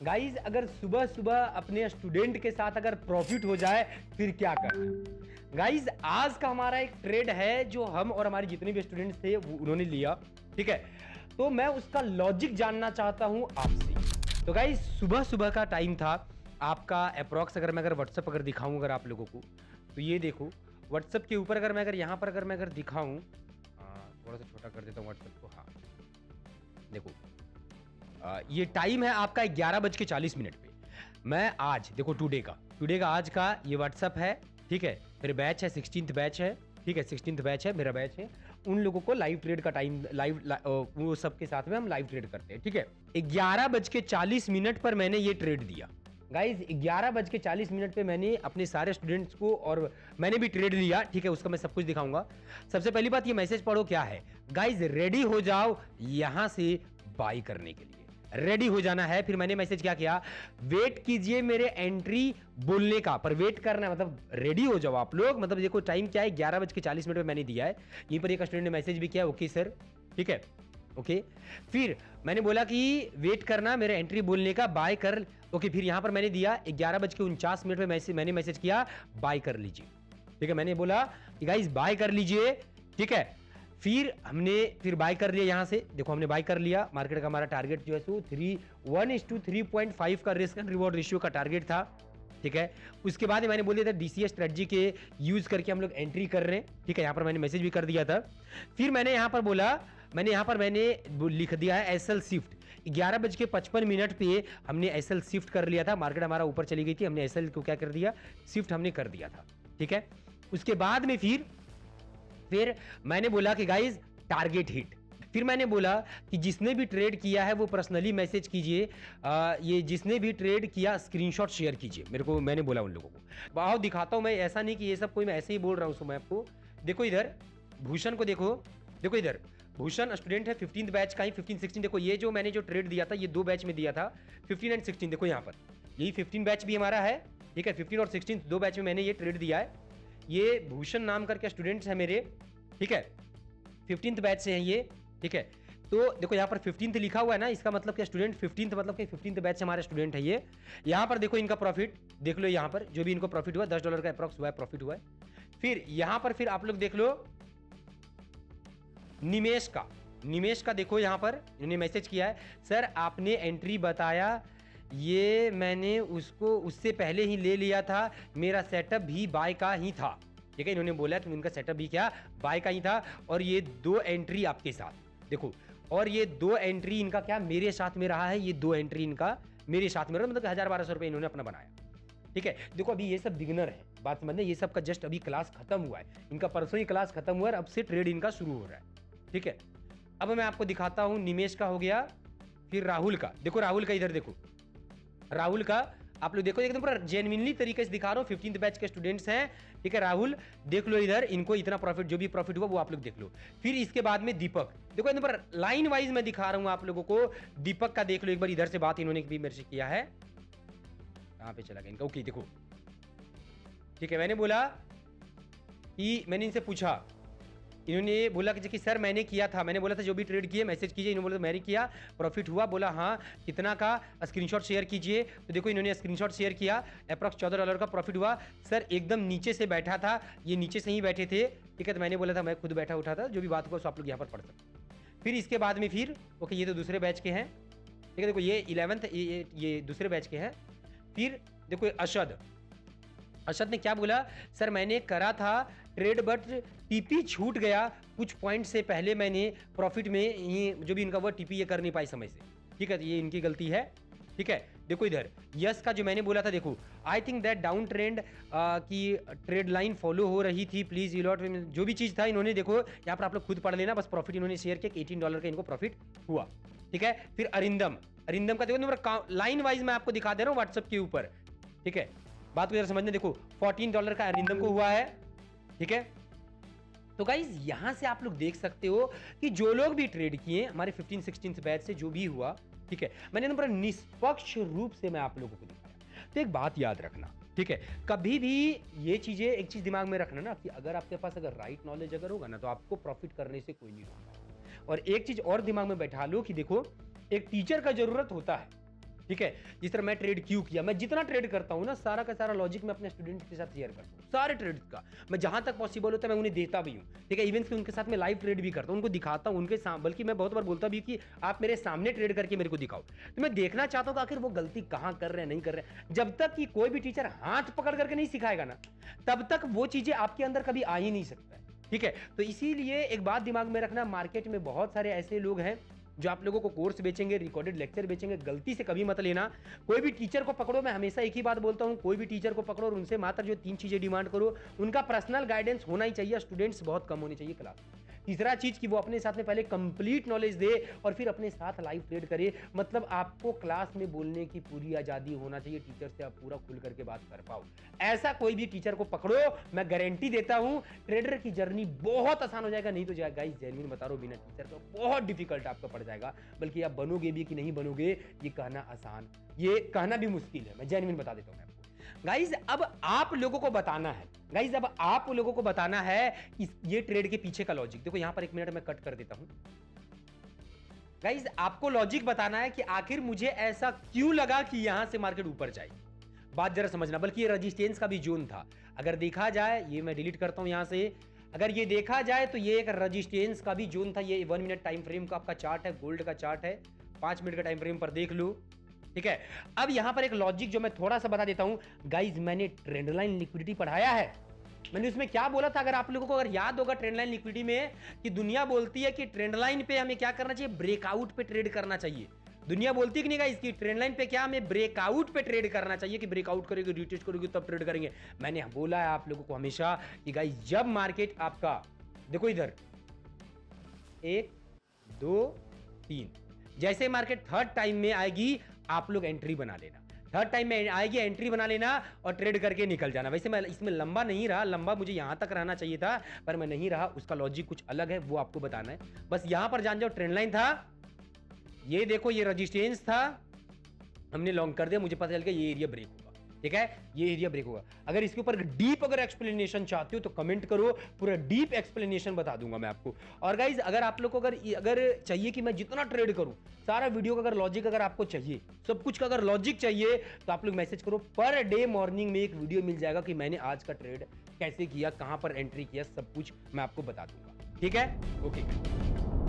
Guys अगर सुबह सुबह अपने स्टूडेंट के साथ अगर प्रॉफिट हो जाए फिर क्या करना। गाइज आज का हमारा एक ट्रेड है जो हम और हमारे जितने भी स्टूडेंट्स थे वो उन्होंने लिया, ठीक है। तो मैं उसका लॉजिक जानना चाहता हूं आपसे। तो गाइज सुबह सुबह का टाइम था आपका अप्रॉक्स, अगर मैं व्हाट्सएप अगर दिखाऊं अगर आप लोगों को, तो ये देखो व्हाट्सएप के ऊपर अगर मैं यहाँ पर मैं दिखाऊं, थोड़ा सा छोटा कर देता हूं व्हाट्सएप को। हाँ देखो ये टाइम है आपका 11:40 पे। मैं आज देखो टुडे का आज का ये व्हाट्सएप है, ठीक है। फिर बैच है 16th बैच है, ठीक है। 16th बैच है, मेरा बैच है। उन लोगों को लाइव ट्रेड का टाइम वो सबके साथ में हम लाइव ट्रेड करते हैं, ठीक है। 11:40 पर मैंने ये ट्रेड दिया गाइज। 11:40 पे मैंने अपने सारे स्टूडेंट्स को और मैंने भी ट्रेड लिया, ठीक है। उसका मैं सब कुछ दिखाऊंगा। सबसे पहली बात ये मैसेज पढ़ो क्या है गाइज, रेडी हो जाओ यहां से बाई करने के लिए, रेडी हो जाना है। फिर मैंने मैसेज क्या किया, वेट कीजिए मेरे एंट्री बोलने का, पर वेट करना है मतलब रेडी हो जाओ आप लोग। मतलब देखो टाइम क्या है 11:40 पे मैंने दिया है। यहीं पर एक स्टूडेंट ने मैसेज भी किया, ओके सर, ठीक है, ओके। फिर मैंने बोला कि वेट करना मेरे एंट्री बोलने का, बाय कर, ओके। फिर यहां पर मैंने दिया 11:49 पे मैंने मैसेज किया, बाय कर लीजिए, ठीक है। मैंने बोला कि गाइस बाय कर लीजिए, ठीक है। फिर बाय कर लिया, यहां से देखो हमने बाय कर लिया। मार्केट का हमारा टारगेट जो है सो 1:3.5 का रिस्क एंड रिवॉर्ड रेशियो का टारगेट था, ठीक है। उसके बाद मैंने बोल दिया था डीसीएस स्ट्रेटजी के यूज करके हम लोग एंट्री कर रहे हैं, ठीक है। यहां पर मैंने मैसेज भी कर दिया था। फिर मैंने यहां पर बोला, मैंने लिख दिया है एसएल शिफ्ट। 11:55 पे हमने एसएल शिफ्ट कर लिया था। मार्केट हमारा ऊपर चली गई थी, हमने एसएल को क्या कर दिया, शिफ्ट हमने कर दिया था, ठीक है। उसके बाद में फिर मैंने बोला कि गाइज टारगेट हिट। फिर मैंने बोला कि जिसने भी ट्रेड किया है वो पर्सनली मैसेज कीजिए, ये जिसने भी ट्रेड किया स्क्रीनशॉट शेयर कीजिए मेरे को। मैंने बोला उन लोगों को। आओ दिखाता हूं मैं, ऐसा नहीं कि ये सब कोई मैं ऐसे ही बोल रहा हूं मैं आपको। देखो इधर भूषण को देखो इधर भूषण स्टूडेंट है 15th बैच का ही, 15-16। देखो ये जो मैंने जो ट्रेड दिया था ये 2 बैच में दिया था, 15 एंड 16। देखो यहाँ पर यही 15 बैच भी हमारा है, ठीक है। 15 और 16 2 बैच में मैंने ये ट्रेड दिया है। ये भूषण नाम करके स्टूडेंट्स है मेरे, ठीक है। 15th बैच से हैं ये, ठीक है। तो देखो यहाँ पर 15th लिखा हुआ है ना, इसका मतलब क्या स्टूडेंट 15th मतलब कि 15th बैच से हमारे स्टूडेंट है ये। यहाँ पर देखो इनका प्रॉफिट देख लो, यहाँ पर जो भी इनको प्रॉफिट हुआ $10 का अप्रॉक्स हुआ है, प्रॉफिट हुआ है। फिर यहाँ पर फिर आप लोग देख लो निमेश का देखो यहाँ पर इन्होंने मैसेज किया है, सर आपने एंट्री बताया, ये मैंने उससे पहले ही ले लिया था, मेरा सेटअप भी बाय का ही था, ठीक है। इन्होंने बोला कि उनका सेटअप भी क्या बाय का ही था, और ये 2 एंट्री आपके साथ देखो, और ये 2 एंट्री इनका क्या मेरे साथ में रहा है, ये 2 एंट्री इनका मेरे साथ में रहा, मतलब 1000-1200 रुपए इन्होंने अपना बनाया, ठीक है। देखो अभी ये सब बिगिनर है, बात समझने, ये सब का जस्ट अभी क्लास खत्म हुआ है, इनका परसों ही क्लास खत्म हुआ है, अब से ट्रेड इनका शुरू हो रहा है, ठीक है। अब मैं आपको दिखाता हूं, निमेश का हो गया, फिर राहुल का। देखो राहुल का इधर देखो, राहुल का आप लोग देखो एकदम पूरा जेन्युइनली तरीके से दिखा रहा हूं, 15th बैच के स्टूडेंट्स हैं, ठीक है। राहुल देख लो इधर, इनको इतना प्रॉफिट, जो भी प्रॉफिट हुआ वो आप लोग देख लो। फिर इसके बाद में दीपक, देखो एकदम पर लाइन वाइज मैं दिखा रहा हूं आप लोगों को। दीपक का देख लो एक बार, इधर से बात इन्होंने भी मेरे से किया है, कहां पे चला गया इनका, ओके देखो, ठीक है। मैंने बोला कि मैंने इनसे पूछा, इन्होंने बोला कि सर मैंने किया था, मैंने बोला था जो भी ट्रेड किए मैसेज कीजिए, इन्होंने बोला मैंने किया, प्रॉफिट हुआ, बोला हाँ कितना का, स्क्रीनशॉट शेयर कीजिए। तो देखो इन्होंने स्क्रीनशॉट शेयर किया, अप्रॉक्स $14 का प्रॉफिट हुआ। सर एकदम नीचे से बैठा था, ये नीचे से ही बैठे थे, ठीक है। तो मैंने बोला था मैं खुद बैठा उठा था, जो भी बात हुआ आप लोग यहाँ पर पढ़ सकते। फिर इसके बाद में फिर ओके ये तो दूसरे बैच के हैं, ठीक है। देखो ये 11th ये दूसरे बैच के हैं। फिर देखो अशद ने क्या बोला, सर मैंने करा था ट्रेड बट टीपी छूट गया कुछ पॉइंट से पहले, मैंने प्रॉफिट में ये जो भी इनका वो टीपी ये कर नहीं पाई समय से, ठीक है। ये इनकी गलती है, ठीक है। देखो इधर यस का जो मैंने बोला था, देखो I think that down trend की ट्रेड लाइन फॉलो हो रही थी, प्लीज यू लॉट, जो भी चीज था इन्होंने देखो यहाँ पर आप लोग खुद पढ़ लेना, बस प्रॉफिट इन्होंने शेयर किया कि $18 का इनको प्रॉफिट हुआ, ठीक है। फिर अरिंदम का देखो लाइन वाइज मैं आपको दिखा दे रहा हूँ व्हाट्सएप के ऊपर, ठीक है। बात को जरा समझने, देखो $14 का अरिंदम को हुआ है, ठीक है। तो गाइज यहां से आप लोग देख सकते हो कि जो लोग भी ट्रेड किए हमारे 15-16 बैच से जो भी हुआ, ठीक है, मैंने नंबर निष्पक्ष रूप से मैं आप लोगों को दिखाया। तो एक बात याद रखना, ठीक है, कभी भी ये चीजें एक चीज दिमाग में रखना ना कि अगर आपके पास अगर राइट नॉलेज अगर होगा ना तो आपको प्रॉफिट करने से कोई नहीं रोकता। और एक चीज और दिमाग में बैठा लो कि देखो एक टीचर का जरूरत होता है, ठीक है। जिस तरह मैं ट्रेड क्यों किया, मैं जितना ट्रेड करता हूं ना सारा का सारा लॉजिक मैं अपने स्टूडेंट के साथ शेयर करता हूं, सारे ट्रेड्स का मैं जहां तक पॉसिबल होता है मैं उन्हें देता भी हूं, ठीक है। इवन कि उनके साथ मैं लाइव ट्रेड भी करता हूं, उनको दिखाता हूं उनके सामने, बल्कि मैं बहुत बार बोलता भी कि आप मेरे सामने ट्रेड करके मेरे को दिखाओ, तो मैं देखना चाहता हूं कि आखिर वो गलती कहां कर रहे हैं, नहीं कर रहे हैं। जब तक कि कोई भी टीचर हाथ पकड़ करके नहीं सिखाएगा ना, तब तक वो चीजें आपके अंदर कभी आ ही नहीं सकता है, ठीक है। तो इसीलिए एक बात दिमाग में रखना, मार्केट में बहुत सारे ऐसे लोग हैं जो आप लोगों को कोर्स बेचेंगे, रिकॉर्डेड लेक्चर बेचेंगे, गलती से कभी मत लेना। कोई भी टीचर को पकड़ो, मैं हमेशा एक ही बात बोलता हूं, कोई भी टीचर को पकड़ो और उनसे मात्र जो 3 चीजें डिमांड करो, उनका पर्सनल गाइडेंस होना ही चाहिए, स्टूडेंट्स बहुत कम होने चाहिए क्लास। तीसरा चीज कि वो अपने साथ में पहले कंप्लीट नॉलेज दे और फिर अपने साथ लाइव ट्रेड करे, मतलब आपको क्लास में बोलने की पूरी आजादी होना चाहिए, टीचर से आप पूरा खुल करके बात कर पाओ। ऐसा कोई भी टीचर को पकड़ो, मैं गारंटी देता हूं ट्रेडर की जर्नी बहुत आसान हो जाएगा। नहीं तो गाइस जेन्युइन बता रहा हूं, बिना टीचर का बहुत डिफिकल्ट आपका पड़ जाएगा, बल्कि आप बनोगे भी कि नहीं बनोगे ये कहना आसान, ये कहना भी मुश्किल है। मैं जेन्युइन बता देता हूं आपको। गाइज अब आप लोगों को बताना है, गाइज अब आप लोगों को बताना है ये ट्रेड के पीछे का लॉजिक। देखो यहां पर 1 मिनट मैं कट कर देता हूं। गाइज आपको लॉजिक बताना है कि आखिर मुझे ऐसा क्यों लगा कि यहां से मार्केट ऊपर जाए, बात जरा समझना। बल्कि ये रेजिस्टेंस का भी जोन था, अगर देखा जाए, ये मैं डिलीट करता हूं यहां से, अगर ये देखा जाए तो ये एक रेजिस्टेंस का भी जोन था। ये 1 मिनट टाइम फ्रेम का आपका चार्ट है, गोल्ड का चार्ट है, 5 मिनट का टाइम फ्रेम पर देख लो, ठीक है। अब यहां पर एक लॉजिक जो मैं थोड़ा सा बता देता हूं। गाइज मैंने ट्रेंड लाइन लिक्विडिटी पढ़ाया है, मैंने उसमें क्या बोला था, अगर आप लोगों को अगर याद होगा ट्रेंड लाइन लिक्विडिटी में, कि दुनिया बोलती है कि ट्रेंड लाइन पे हमें क्या करना चाहिए, ब्रेकआउट पे ट्रेड करना चाहिए। दुनिया बोलती है कि नहीं गाइस कि ट्रेंड लाइन पे क्या हमें ब्रेकआउट पे ट्रेड करना चाहिए, कि ब्रेकआउट करेंगे, रिटेस्ट करेंगे तब ट्रेड करेंगे। मैंने बोला है आप लोगों को हमेशा कि गाइस जब मार्केट आपका, देखो इधर 1 2 3, जैसे मार्केट थर्ड टाइम में आएगी आप लोग एंट्री बना लेना, थर्ड टाइम में आएगी एंट्री बना लेना और ट्रेड करके निकल जाना। वैसे मैं इसमें लंबा नहीं रहा, लंबा मुझे यहां तक रहना चाहिए था पर मैं नहीं रहा, उसका लॉजिक कुछ अलग है, वो आपको बताना है। बस यहां पर जान जाओ ट्रेंड लाइन था, ये देखो ये रेजिस्टेंस था, हमने लॉन्ग कर दिया, मुझे पता चल गया ये एरिया ब्रेक होगा, ठीक है, ये एरिया ब्रेक होगा। अगर इसके ऊपर डीप अगर एक्सप्लेनेशन चाहते हो तो कमेंट करो, पूरा डीप एक्सप्लेनेशन बता दूंगा मैं आपको। और गाइज अगर आप लोग को अगर चाहिए कि मैं जितना ट्रेड करूं सारा वीडियो का अगर लॉजिक अगर आपको चाहिए, सब कुछ का अगर लॉजिक चाहिए, तो आप लोग मैसेज करो, पर डे मॉर्निंग में एक वीडियो मिल जाएगा कि मैंने आज का ट्रेड कैसे किया, कहां पर एंट्री किया, सब कुछ मैं आपको बता दूंगा, ठीक है। ओके।